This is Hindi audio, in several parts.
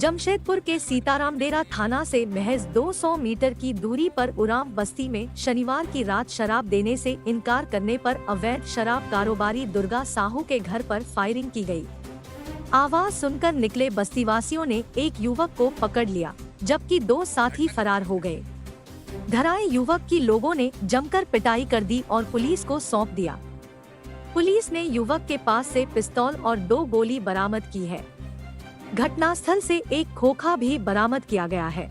जमशेदपुर के सीतारामडेरा थाना से महज 200 मीटर की दूरी पर उराम बस्ती में शनिवार की रात शराब देने से इनकार करने पर अवैध शराब कारोबारी दुर्गा साहू के घर पर फायरिंग की गई। आवाज सुनकर निकले बस्तीवासियों ने एक युवक को पकड़ लिया, जबकि 2 साथी फरार हो गए। धराए युवक की लोगों ने जमकर पिटाई कर दी और पुलिस को सौंप दिया। पुलिस ने युवक के पास से पिस्तौल और 2 गोली बरामद की है। घटनास्थल से एक खोखा भी बरामद किया गया है।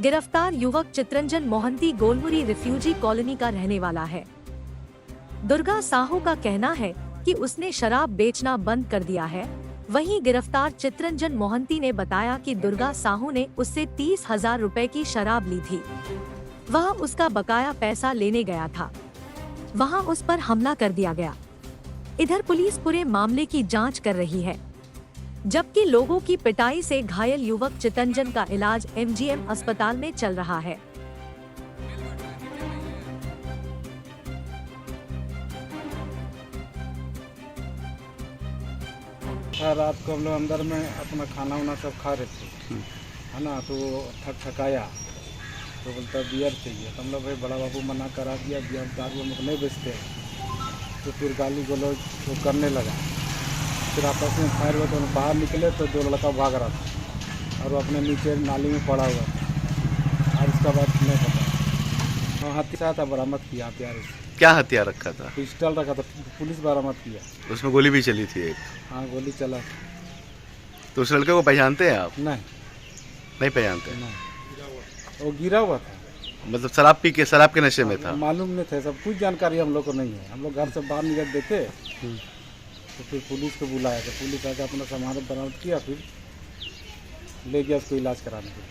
गिरफ्तार युवक चितरंजन मोहंती गोलमुरी रिफ्यूजी कॉलोनी का रहने वाला है। दुर्गा साहू का कहना है कि उसने शराब बेचना बंद कर दिया है। वहीं गिरफ्तार चितरंजन मोहंती ने बताया कि दुर्गा साहू ने उससे 30,000 रुपए की शराब ली थी। वह उसका बकाया पैसा लेने गया था, वहां उस पर हमला कर दिया गया। इधर पुलिस पूरे मामले की जांच कर रही है, जबकि लोगों की पिटाई से घायल युवक चितरंजन का इलाज MGM अस्पताल में चल रहा है। रात को हम लोग अंदर में अपना खाना वाना सब खा रहे थे, है ना। तो थकाया तो बोलता बियर चाहिए, तो हम लोग भाई बड़ा बाबू मना करा दिया, बियर दारू हम लोग नहीं बेचते। तो फिर गाली गलौज वो करने लगा। फिर आपस में फायर हुआ तो हम बाहर निकले तो 2 लड़का भाग रहा था और वो अपने नीचे नाली में पड़ा हुआ था। और उसका बाद नहीं पता। हाँ, हथियार था बरामद किया। हथियार क्या हथियार रखा था? पिस्टल रखा था, पुलिस बरामद किया। उसमें गोली भी चली थी एक? हाँ, गोली चला। तो उस लड़के को पहचानते हैं आप? नहीं पहचानते? नहीं, वो गिरा हुआ था। मतलब शराब के नशे में था? मालूम नहीं था, सब कुछ जानकारी हम लोग को नहीं है। हम लोग घर से बाहर निकल देखे तो फिर पुलिस को बुलाया, तो पुलिस आकर अपना सामान बरामद किया, फिर ले गया उसको इलाज कराने के लिए।